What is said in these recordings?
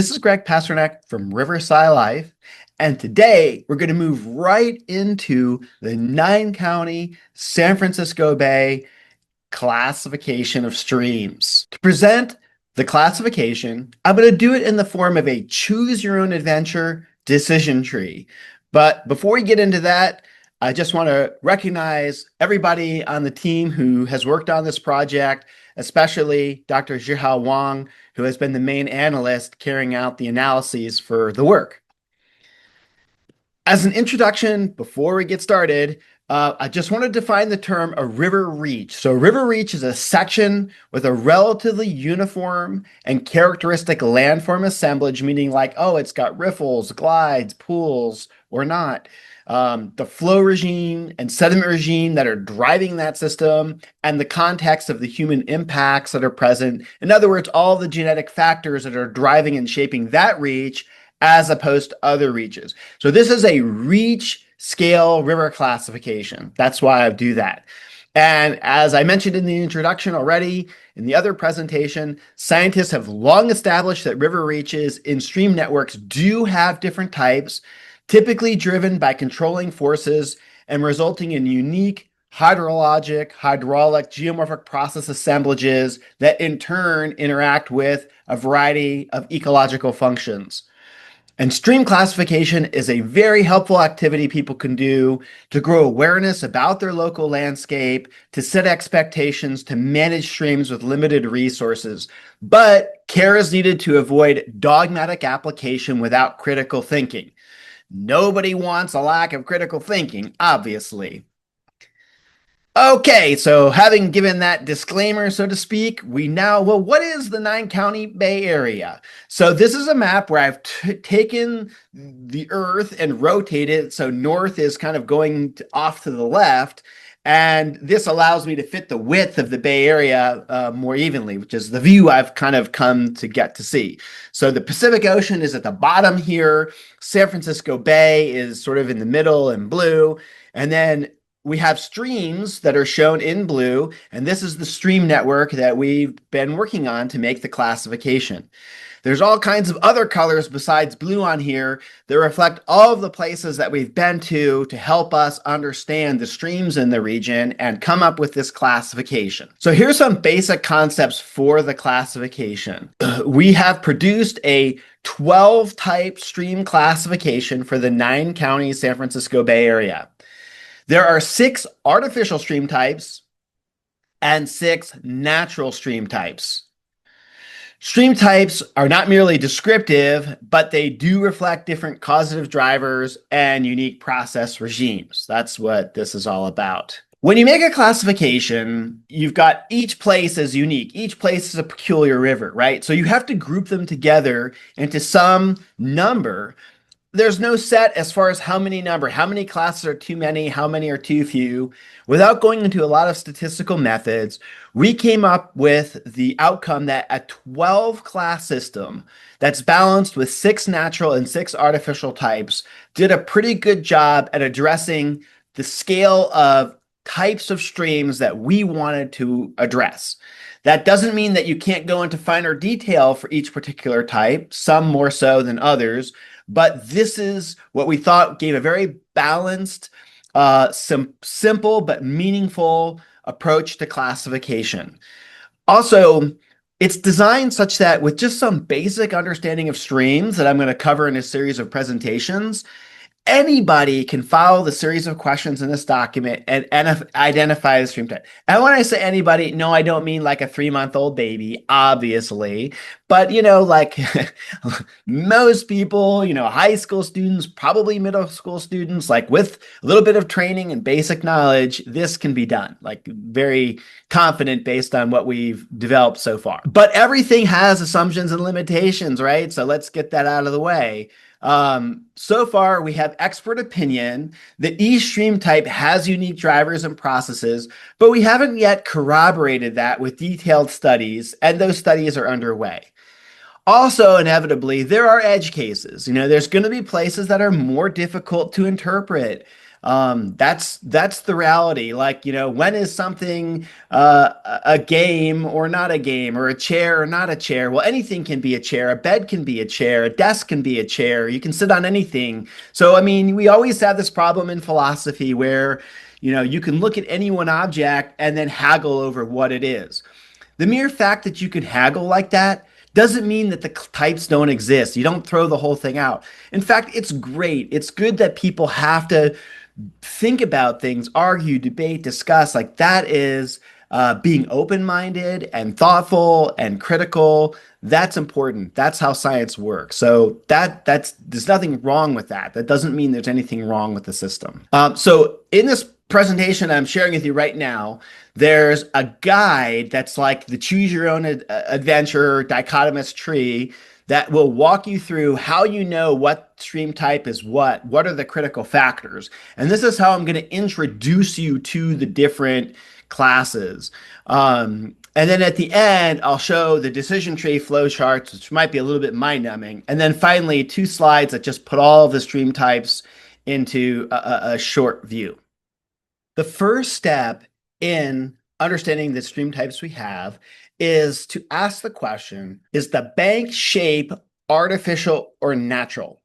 This is Greg Pasternak from Riverside Life, and today we're going to move right into the 9-county San Francisco Bay classification of streams. To present the classification, I'm going to do it in the form of a choose your own adventure decision tree. But before we get into that, I just want to recognize everybody on the team who has worked on this project, especially Dr. Zhihao Wang, who has been the main analyst carrying out the analyses for the work. As an introduction, before we get started, I just want to define the term a river reach. So a river reach is a section with a relatively uniform and characteristic landform assemblage, meaning like, oh, it's got riffles, glides, pools, or not. The flow regime and sediment regime that are driving that system, and the context of the human impacts that are present. In other words, all the genetic factors that are driving and shaping that reach as opposed to other reaches. So this is a reach scale river classification. That's why I do that. And as I mentioned in the introduction already, in the other presentation, scientists have long established that river reaches in stream networks do have different types, typically driven by controlling forces and resulting in unique hydrologic, hydraulic, geomorphic process assemblages that in turn interact with a variety of ecological functions. And stream classification is a very helpful activity people can do to grow awareness about their local landscape, to set expectations, to manage streams with limited resources. But care is needed to avoid dogmatic application without critical thinking. Nobody wants a lack of critical thinking, obviously. Okay, so having given that disclaimer, so to speak, what is the 9-county Bay Area? So this is a map where I've taken the Earth and rotated it, so north is kind of going off to the left, and this allows me to fit the width of the Bay Area more evenly, which is the view I've kind of come to get to see. So the Pacific Ocean is at the bottom here, San Francisco Bay is sort of in the middle in blue, and then we have streams that are shown in blue, and this is the stream network that we've been working on to make the classification. There's all kinds of other colors besides blue on here that reflect all of the places that we've been to help us understand the streams in the region and come up with this classification. So here's some basic concepts for the classification. We have produced a 12-type stream classification for the 9-county San Francisco Bay Area. There are 6 artificial stream types and 6 natural stream types. Stream types are not merely descriptive, but they do reflect different causative drivers and unique process regimes. That's what this is all about. When you make a classification, you've got each place is unique. Each place is a peculiar river, right? So you have to group them together into some number. There's no set as far as how many classes are too many, how many are too few. Without going into a lot of statistical methods, we came up with the outcome that a 12-class system that's balanced with 6 natural and 6 artificial types did a pretty good job at addressing the scale of types of streams that we wanted to address. That doesn't mean that you can't go into finer detail for each particular type, some more so than others, but this is what we thought gave a very balanced, simple but meaningful approach to classification. Also, it's designed such that with just some basic understanding of streams that I'm going to cover in a series of presentations, anybody can follow the series of questions in this document and identify the stream type. And when I say anybody, no, I don't mean like a 3-month-old baby, obviously. But, like most people, high school students, probably middle school students, like with a little bit of training and basic knowledge, this can be done, like very confident based on what we've developed so far. But everything has assumptions and limitations, right? So let's get that out of the way. So far, we have expert opinion that each stream type has unique drivers and processes, but we haven't yet corroborated that with detailed studies, and those studies are underway. Also, inevitably, there are edge cases. There's going to be places that are more difficult to interpret. That's the reality. Like, when is something a game or not a game, or a chair or not a chair? Well, anything can be a chair. A bed can be a chair. A desk can be a chair. You can sit on anything. So, I mean, we always have this problem in philosophy where, you can look at any one object and then haggle over what it is. The mere fact that you can haggle like that doesn't mean that the types don't exist. You don't throw the whole thing out. In fact, it's great. It's good that people have to think about things, argue, debate, discuss. Like that is being open-minded and thoughtful and critical. That's important. That's how science works. So that's there's nothing wrong with that. That doesn't mean there's anything wrong with the system. So in this presentation I'm sharing with you right now, there's a guide that's like the choose your own adventure dichotomous tree that will walk you through how you know what stream type is what are the critical factors. And this is how I'm going to introduce you to the different classes. And then at the end, I'll show the decision tree flow charts, which might be a little bit mind numbing. And then finally, two slides that just put all of the stream types into a short view. The first step in understanding the stream types we have is to ask the question, is the bank shape artificial or natural?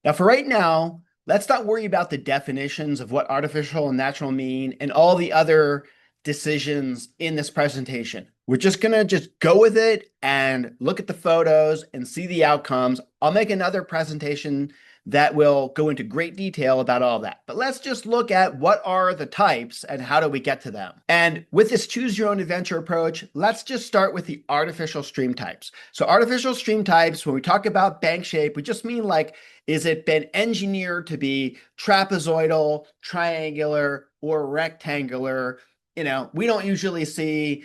Now, for right now, let's not worry about the definitions of what artificial and natural mean and all the other decisions in this presentation. We're just going to just go with it and look at the photos and see the outcomes. I'll make another presentation that will go into great detail about all that. But let's just look at what are the types and how do we get to them. And with this choose your own adventure approach, let's just start with the artificial stream types. So artificial stream types, when we talk about bank shape, we just mean like, is it been engineered to be trapezoidal, triangular, or rectangular? We don't usually see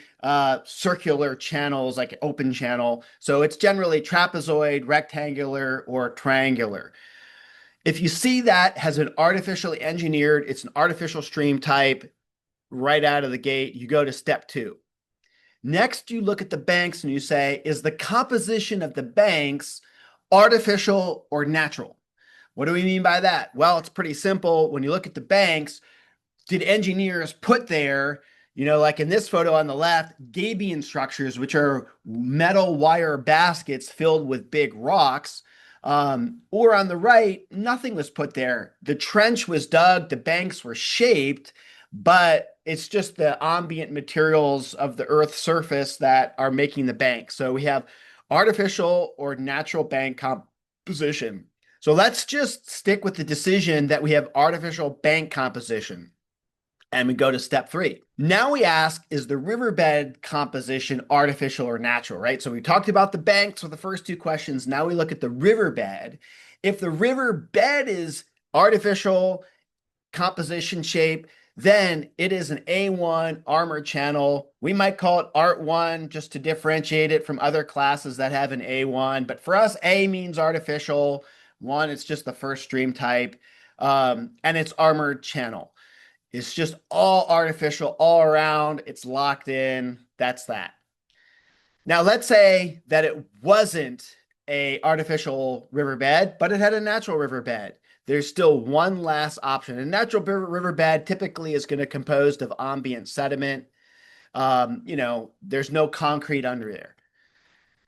circular channels like open channel. So it's generally trapezoid, rectangular, or triangular. If you see that has been artificially engineered, it's an artificial stream type right out of the gate, you go to step 2. Next, you look at the banks and you say, is the composition of the banks artificial or natural? What do we mean by that? Well, it's pretty simple. When you look at the banks, did engineers put there, like in this photo on the left, gabion structures, which are metal wire baskets filled with big rocks? Or on the right, nothing was put there. The trench was dug, the banks were shaped, but it's just the ambient materials of the Earth's surface that are making the bank. So we have artificial or natural bank composition. So let's just stick with the decision that we have artificial bank composition. And we go to step 3. Now we ask, is the riverbed composition artificial or natural, right? So we talked about the banks for the first 2 questions. Now we look at the riverbed. If the riverbed is artificial composition shape, then it is an A1 armor channel. We might call it Art1 just to differentiate it from other classes that have an A1. But for us, A means artificial. 1, it's just the first stream type. And it's armored channel. It's just all artificial all around. It's locked in. That's that. Now, let's say that it wasn't a artificial riverbed, but it had a natural riverbed. There's still one last option. A natural riverbed typically is going to be composed of ambient sediment. There's no concrete under there.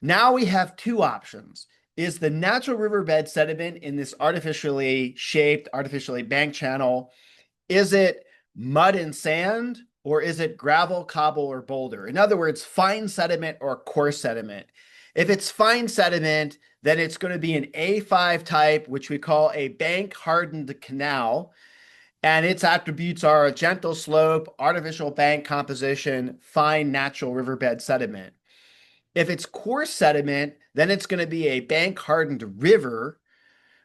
Now we have 2 options. Is the natural riverbed sediment in this artificially shaped, artificially banked channel, is it mud and sand, or is it gravel, cobble, or boulder? In other words, fine sediment or coarse sediment. If it's fine sediment, then it's going to be an A5 type, which we call a bank hardened canal. And its attributes are a gentle slope, artificial bank composition, fine natural riverbed sediment. If it's coarse sediment, then it's going to be a bank hardened river,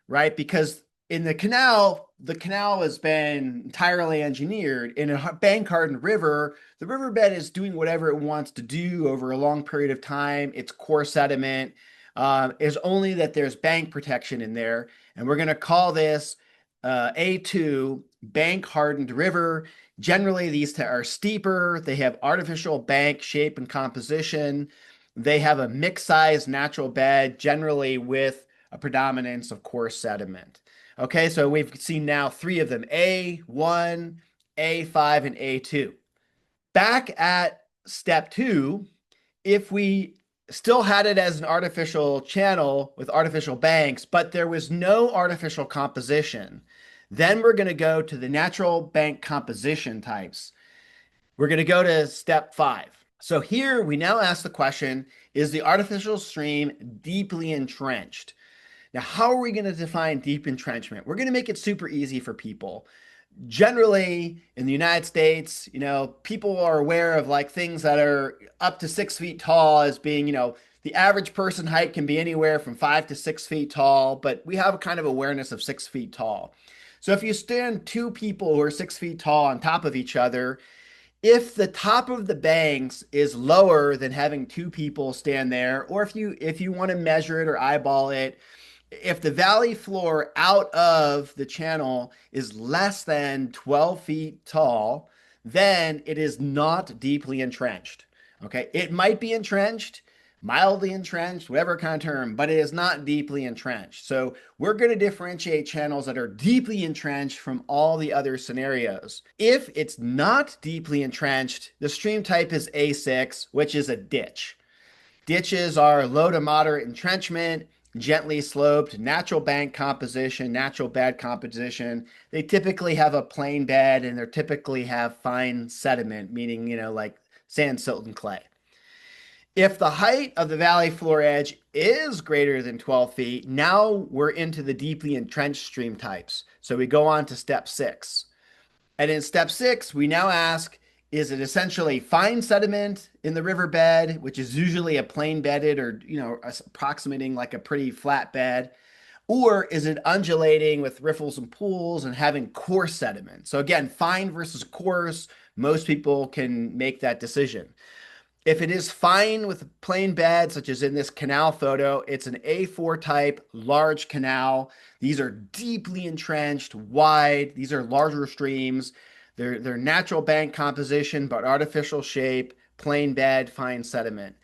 right? Because in the canal has been entirely engineered. In a bank hardened river, the riverbed is doing whatever it wants to do over a long period of time. It's coarse sediment. Is only that there's bank protection in there. And we're going to call this A2, bank hardened river. Generally, these are steeper. They have artificial bank shape and composition. They have a mixed size natural bed, generally with a predominance of coarse sediment. Okay, so we've seen now three of them, A1, A5, and A2. Back at step two, if we still had it as an artificial channel with artificial banks, but there was no artificial composition, then we're going to go to the natural bank composition types. We're going to go to step five. So here we now ask the question, is the artificial stream deeply entrenched? Now, how are we going to define deep entrenchment? We're going to make it super easy for people. Generally, in the United States, people are aware of like things that are up to 6 feet tall as being, the average person height can be anywhere from 5 to 6 feet tall, but we have a kind of awareness of 6 feet tall. So if you stand two people who are 6 feet tall on top of each other, if the top of the banks is lower than having two people stand there, or if you want to measure it or eyeball it, if the valley floor out of the channel is less than 12 feet tall, then it is not deeply entrenched. Okay, it might be entrenched, mildly entrenched, whatever kind of term, but it is not deeply entrenched. So we're going to differentiate channels that are deeply entrenched from all the other scenarios. If it's not deeply entrenched, the stream type is A6, which is a ditch. Ditches are low to moderate entrenchment, gently sloped, natural bank composition, natural bed composition. They typically have a plain bed and they typically have fine sediment, meaning, like sand, silt, and clay. If the height of the valley floor edge is greater than 12 feet, now we're into the deeply entrenched stream types. So we go on to step six. And in step six, we now ask, is it essentially fine sediment in the riverbed, which is usually a plain bedded or, approximating like a pretty flat bed? Or is it undulating with riffles and pools and having coarse sediment? So again, fine versus coarse, most people can make that decision. If it is fine with a plain bed, such as in this canal photo, it's an A4 type, large canal. These are deeply entrenched, wide. These are larger streams. They're natural bank composition, but artificial shape, plain bed, fine sediment.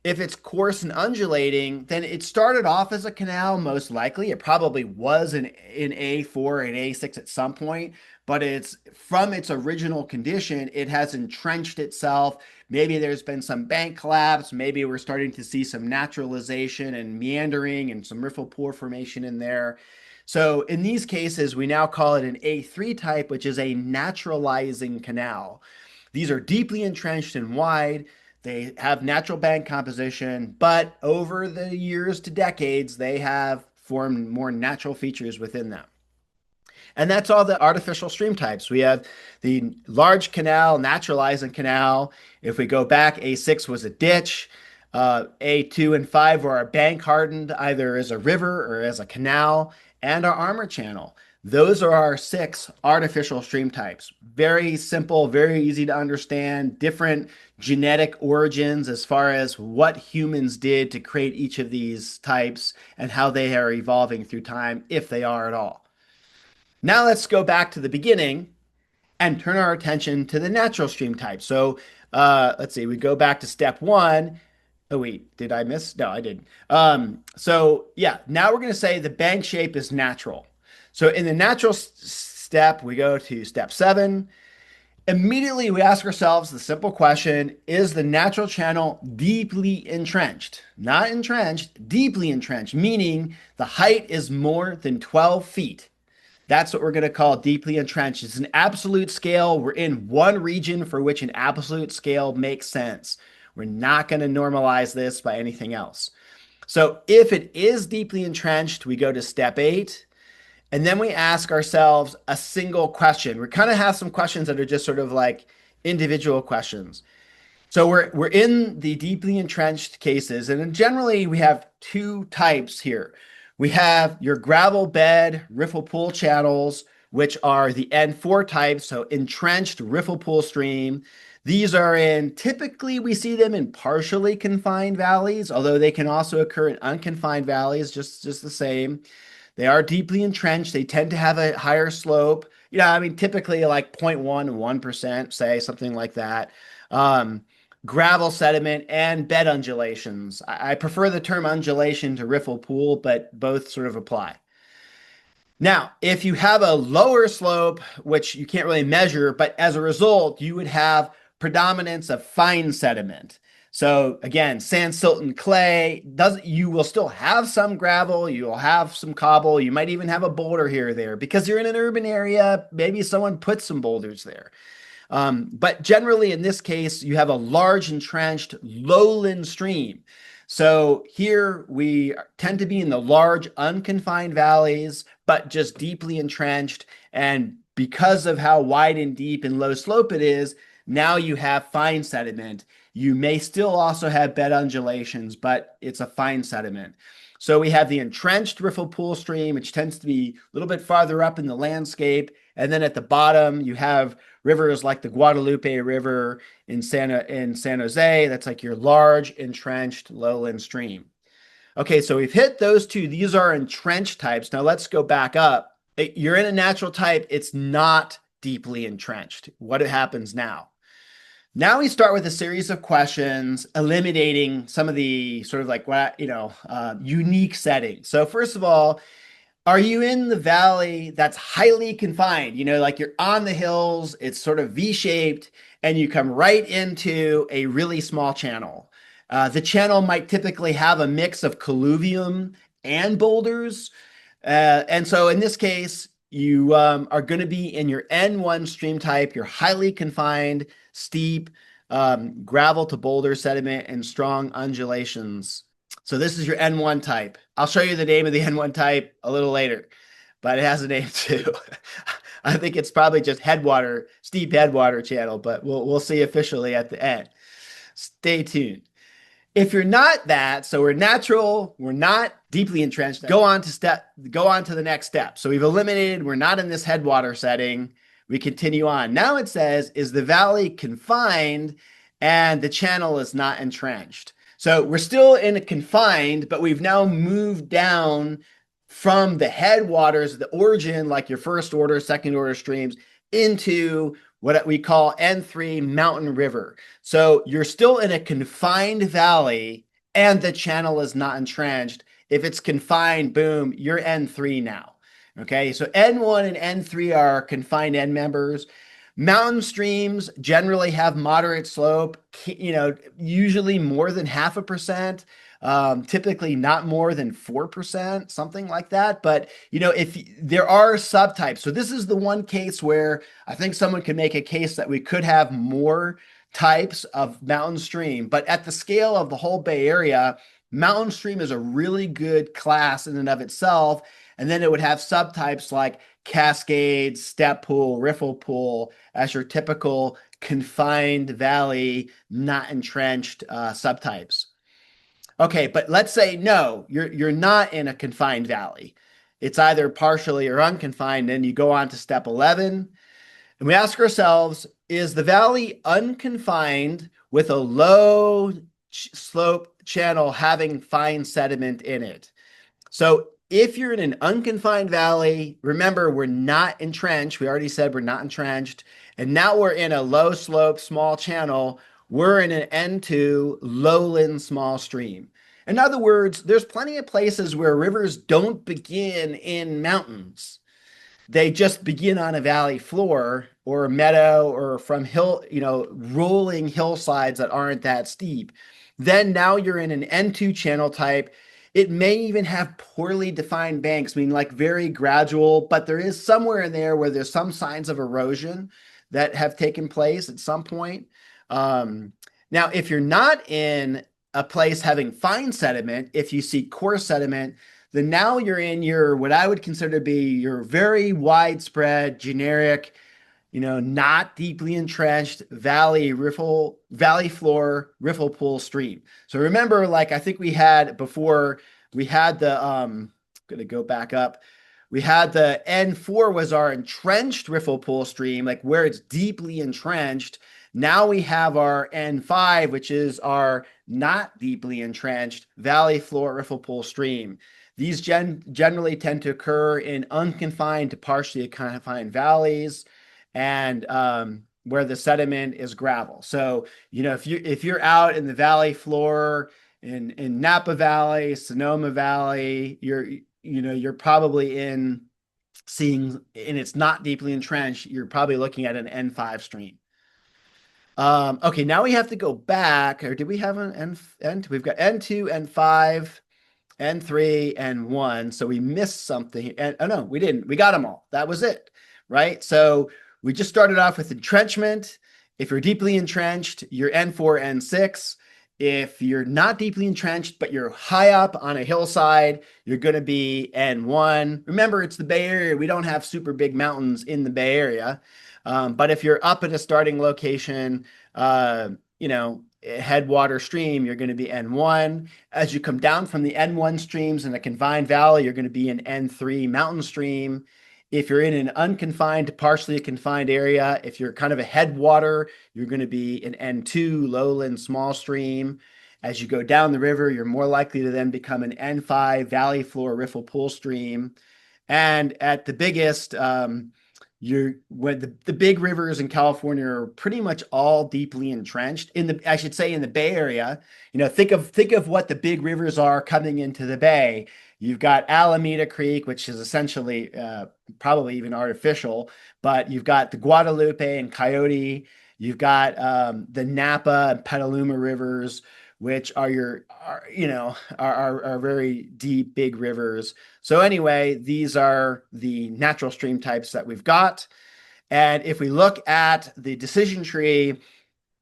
If it's coarse and undulating, then it started off as a canal, most likely. It probably was in A4 and A6 at some point, but it's from its original condition, it has entrenched itself. Maybe there's been some bank collapse. Maybe we're starting to see some naturalization and meandering and some riffle pool formation in there. So in these cases, we now call it an A3 type, which is a naturalizing canal. These are deeply entrenched and wide. They have natural bank composition, but over the years to decades, they have formed more natural features within them. And that's all the artificial stream types. We have the large canal, naturalizing canal. If we go back, A6 was a ditch. A2 and 5 were our bank hardened, either as a river or as a canal, and our armor channel. Those are our six artificial stream types. Very simple, very easy to understand, different genetic origins as far as what humans did to create each of these types and how they are evolving through time, if they are at all. Now let's go back to the beginning and turn our attention to the natural stream type. So let's see, we go back to step one. Oh wait, did I miss? No, I didn't. So yeah, now we're going to say the bank shape is natural. So in the natural step, we go to step seven. Immediately, we ask ourselves the simple question, is the natural channel deeply entrenched? Not entrenched, deeply entrenched, meaning the height is more than 12 feet. That's what we're going to call deeply entrenched. It's an absolute scale. We're in one region for which an absolute scale makes sense. We're not going to normalize this by anything else. So if it is deeply entrenched, we go to step eight. And then we ask ourselves a single question. We kind of have some questions that are just sort of like individual questions. So we're in the deeply entrenched cases, and generally we have two types here. We have your gravel bed riffle pool channels, which are the N4 type, so entrenched riffle pool stream. These are typically we see them in partially confined valleys, although they can also occur in unconfined valleys, just the same. They are deeply entrenched. They tend to have a higher slope. Typically like 0.1 and 1%, say something like that. Gravel sediment and bed undulations. I prefer the term undulation to riffle pool, but both sort of apply. Now, if you have a lower slope, which you can't really measure, but as a result, you would have predominance of fine sediment. So again, sand, silt, and clay doesn't, you will still have some gravel, you'll have some cobble, you might even have a boulder here or there because you're in an urban area. Maybe someone put some boulders there. But generally, in this case, you have a large entrenched lowland stream. So here we tend to be in the large unconfined valleys, but just deeply entrenched. And because of how wide and deep and low slope it is, now you have fine sediment. You may still also have bed undulations, but it's a fine sediment. So we have the entrenched riffle pool stream, which tends to be a little bit farther up in the landscape. And then at the bottom, you have rivers like the Guadalupe River in San Jose. That's like your large entrenched lowland stream. Okay, so we've hit those two. These are entrenched types. Now let's go back up. You're in a natural type. It's not deeply entrenched. What happens now? Now we start with a series of questions, eliminating some of the sort of like what, unique settings. So first of all, are you in the valley that's highly confined? Like you're on the hills, it's sort of V-shaped, and you come right into a really small channel. The channel might typically have a mix of colluvium and boulders. And so in this case, you are going to be in your N1 stream type, your highly confined, steep, gravel to boulder sediment and strong undulations. So this is your N1 type. I'll show you the name of the N1 type a little later, but it has a name too. I think it's probably just headwater, steep headwater channel, but we'll see officially at the end. Stay tuned. If you're not that, so we're natural, we're not deeply entrenched, go on to the next step. So we've eliminated, we're not in this headwater setting. We continue on. Now it says, is the valley confined and the channel is not entrenched? So we're still in a confined, but we've now moved down from the headwaters, the origin, like your first order, second order streams, into what we call N3 Mountain River. So you're still in a confined valley and the channel is not entrenched. If it's confined, boom, you're N3 now. Okay, so N1 and N3 are confined end members. Mountain streams generally have moderate slope, usually more than 0.5%, typically not more than 4%, something like that. But, if there are subtypes, so this is the one case where I think someone could make a case that we could have more types of mountain stream. But at the scale of the whole Bay Area, mountain stream is a really good class in and of itself. And then it would have subtypes like Cascade, Step Pool, Riffle Pool as your typical confined valley, not entrenched subtypes. Okay, but let's say no, you're not in a confined valley. It's either partially or unconfined. Then you go on to step 11, and we ask ourselves, is the valley unconfined with a low slope channel having fine sediment in it? So if you're in an unconfined valley, remember, we're not entrenched. We already said we're not entrenched. And now we're in a low slope, small channel. We're in an N2 lowland small stream. In other words, there's plenty of places where rivers don't begin in mountains. They just begin on a valley floor or a meadow or from rolling hillsides that aren't that steep. Then now you're in an N2 channel type. It may even have poorly defined banks, meaning like very gradual, but there is somewhere in there where there's some signs of erosion that have taken place at some point. Now, if you're not in a place having fine sediment, if you see coarse sediment, then now you're in your, what I would consider to be your very widespread, generic, not deeply entrenched valley floor riffle pool stream. So remember, like I think we had before, we had the going to go back up. We had the N4 was our entrenched riffle pool stream, like where it's deeply entrenched. Now we have our N5, which is our not deeply entrenched valley floor riffle pool stream. These generally tend to occur in unconfined to partially confined valleys, and where the sediment is gravel. So, if you're out in the valley floor in Napa Valley, Sonoma Valley, you're probably in seeing, and it's not deeply entrenched, you're probably looking at an N5 stream. Okay, now we have to go back, or did we have an N? We've got N2, N5, N3, N1. So we missed something. And oh no, we didn't. We got them all. That was it, right? So we just started off with entrenchment. If you're deeply entrenched, you're N4, N6. If you're not deeply entrenched, but you're high up on a hillside, you're going to be N1. Remember, it's the Bay Area. We don't have super big mountains in the Bay Area. But if you're up at a starting location, you know, headwater stream, you're going to be N1. As you come down from the N1 streams in a confined valley, you're going to be an N3 mountain stream. If you're in an unconfined, partially confined area, if you're kind of a headwater, you're going to be an N2 lowland small stream. As you go down the river, you're more likely to then become an N5 valley floor riffle pool stream. And at the biggest, you're when the big rivers in California are pretty much all deeply entrenched in the, I should say, in the Bay Area. You know, think of what the big rivers are coming into the Bay. You've got Alameda Creek, which is essentially probably even artificial, but you've got the Guadalupe and Coyote. You've got the Napa and Petaluma rivers, which are are very deep, big rivers. So anyway, these are the natural stream types that we've got. And if we look at the decision tree,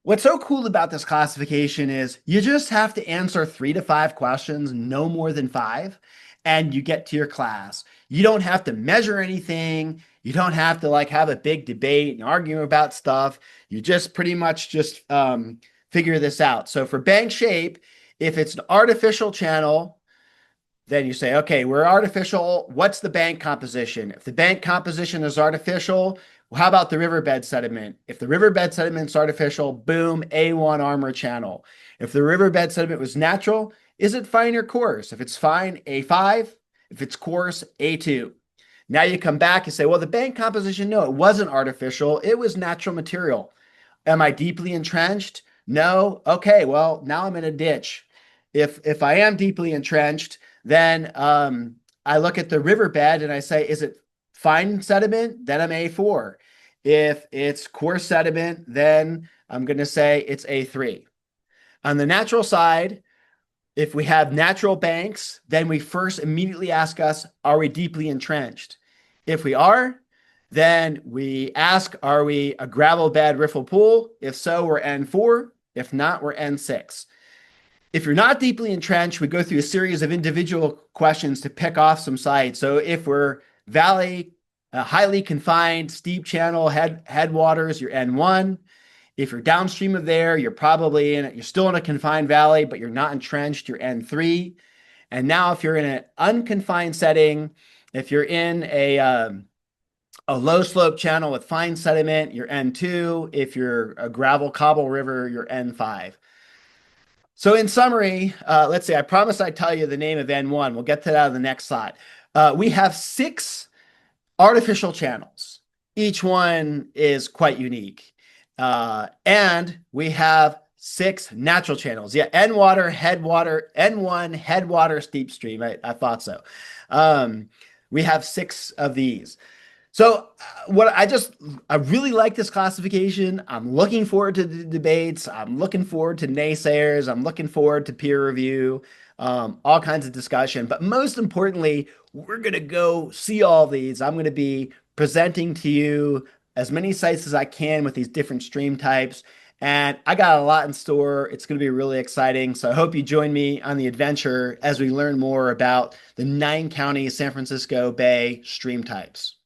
what's so cool about this classification is you just have to answer 3 to 5 questions, no more than 5, and you get to your class. You don't have to measure anything. You don't have to like have a big debate and argue about stuff. You just pretty much just figure this out. So for bank shape, if it's an artificial channel, then you say, okay, we're artificial. What's the bank composition? If the bank composition is artificial, well, how about the riverbed sediment? If the riverbed sediment's artificial, boom, A1 armor channel. If the riverbed sediment was natural, is it fine or coarse? If it's fine, A5. If it's coarse, A2. Now you come back and say, well, the bank composition, no, it wasn't artificial. It was natural material. Am I deeply entrenched? No. Okay, well, now I'm in a ditch. If I am deeply entrenched, then I look at the riverbed and I say, is it fine sediment? Then I'm A4. If it's coarse sediment, then I'm going to say it's A3. On the natural side, if we have natural banks, then we first immediately ask us, are we deeply entrenched? If we are, then we ask, are we a gravel bed riffle pool? If so, we're N4. If not, we're N6. If you're not deeply entrenched, we go through a series of individual questions to pick off some sites. So if we're valley, highly confined, steep channel, headwaters, you're N1. If you're downstream of there, you're still in a confined valley, but you're not entrenched, you're N3. And now if you're in an unconfined setting, if you're in a low slope channel with fine sediment, you're N2. If you're a gravel cobble river, you're N5. So in summary, let's see, I promised I'd tell you the name of N1. We'll get to that on the next slide. We have 6 artificial channels. Each one is quite unique. And we have 6 natural channels. Yeah, N1, headwater, steep stream. I thought so. We have 6 of these. So I really like this classification. I'm looking forward to the debates. I'm looking forward to naysayers. I'm looking forward to peer review, all kinds of discussion. But most importantly, we're going to go see all these. I'm going to be presenting to you as many sites as I can with these different stream types. And I got a lot in store. It's going to be really exciting. So I hope you join me on the adventure as we learn more about the 9 county San Francisco Bay stream types.